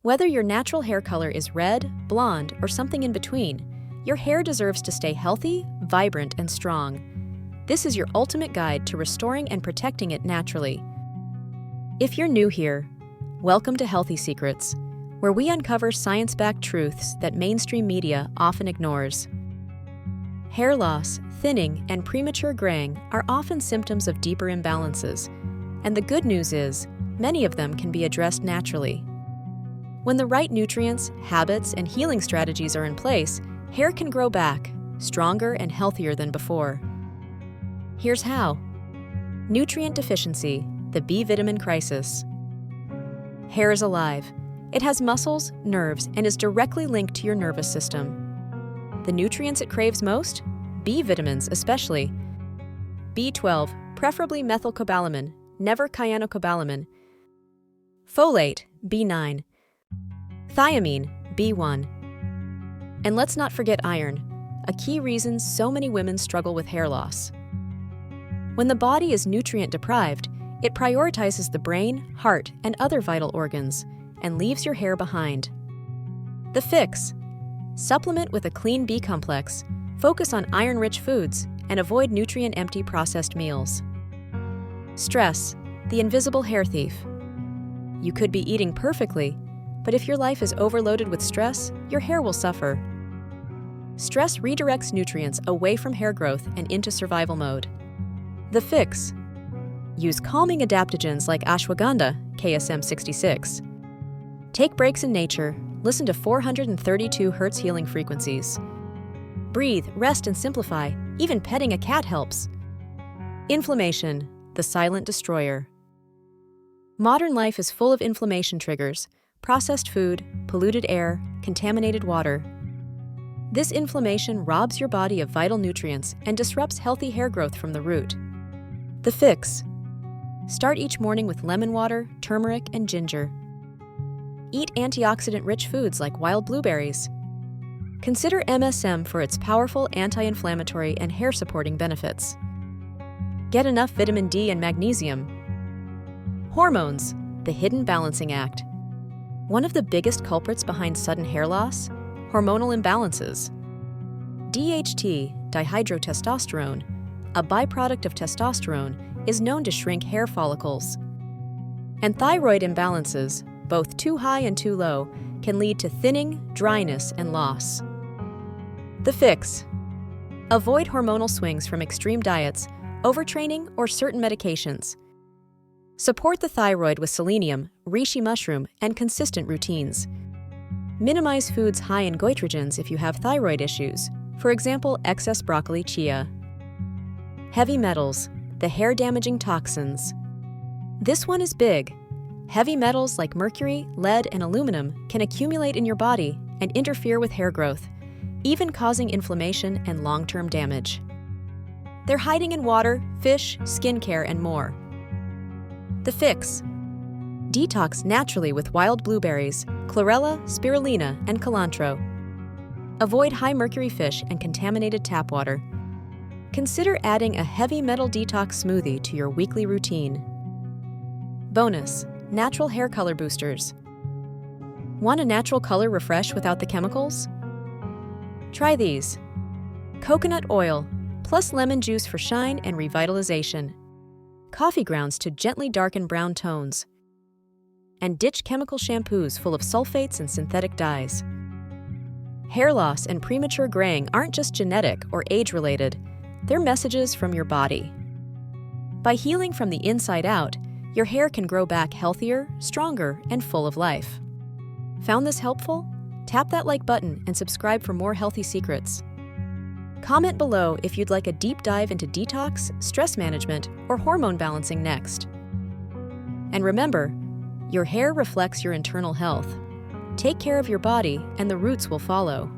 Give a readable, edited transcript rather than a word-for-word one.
Whether your natural hair color is red, blonde, or something in between, your hair deserves to stay healthy, vibrant, and strong. This is your ultimate guide to restoring and protecting it naturally. If you're new here, welcome to Healthy Secrets, where we uncover science-backed truths that mainstream media often ignores. Hair loss, thinning, and premature graying are often symptoms of deeper imbalances, and the good news is, many of them can be addressed naturally. When the right nutrients, habits, and healing strategies are in place, hair can grow back, stronger and healthier than before. Here's how. Nutrient deficiency, the B vitamin crisis. Hair is alive. It has muscles, nerves, and is directly linked to your nervous system. The nutrients it craves most? B vitamins especially. B12, preferably methylcobalamin, never cyanocobalamin. Folate, B9. Thiamine, B1. And let's not forget iron, a key reason so many women struggle with hair loss. When the body is nutrient deprived, it prioritizes the brain, heart, and other vital organs, and leaves your hair behind. The fix: supplement with a clean B complex, focus on iron-rich foods, and avoid nutrient-empty processed meals. Stress, the invisible hair thief. You could be eating perfectly, but if your life is overloaded with stress, your hair will suffer. Stress redirects nutrients away from hair growth and into survival mode. The fix: use calming adaptogens like ashwagandha, KSM 66. Take breaks in nature, listen to 432 Hz healing frequencies. Breathe, rest, and simplify. Even petting a cat helps. Inflammation, the silent destroyer. Modern life is full of inflammation triggers: processed food, polluted air, contaminated water. This inflammation robs your body of vital nutrients and disrupts healthy hair growth from the root. The fix: start each morning with lemon water, turmeric, and ginger. Eat antioxidant-rich foods like wild blueberries. Consider MSM for its powerful anti-inflammatory and hair-supporting benefits. Get enough vitamin D and magnesium. Hormones, the hidden balancing act. One of the biggest culprits behind sudden hair loss? Hormonal imbalances. DHT, dihydrotestosterone, a byproduct of testosterone, is known to shrink hair follicles. And thyroid imbalances, both too high and too low, can lead to thinning, dryness, and loss. The fix: avoid hormonal swings from extreme diets, overtraining, or certain medications. Support the thyroid with selenium, reishi mushroom, and consistent routines. Minimize foods high in goitrogens if you have thyroid issues, for example, excess broccoli chia. Heavy metals, the hair-damaging toxins. This one is big. Heavy metals like mercury, lead, and aluminum can accumulate in your body and interfere with hair growth, even causing inflammation and long-term damage. They're hiding in water, fish, skincare, and more. The fix: detox naturally with wild blueberries, chlorella, spirulina, and cilantro. Avoid high-mercury fish and contaminated tap water. Consider adding a heavy metal detox smoothie to your weekly routine. Bonus: natural hair color boosters. Want a natural color refresh without the chemicals? Try these. Coconut oil, plus lemon juice for shine and revitalization. Coffee grounds to gently darken brown tones. And ditch chemical shampoos full of sulfates and synthetic dyes. Hair loss and premature graying aren't just genetic or age-related, they're messages from your body. By healing from the inside out, your hair can grow back healthier, stronger, and full of life. Found this helpful? Tap that like button and subscribe for more healthy secrets. Comment below if you'd like a deep dive into detox, stress management, or hormone balancing next. And remember, your hair reflects your internal health. Take care of your body and the roots will follow.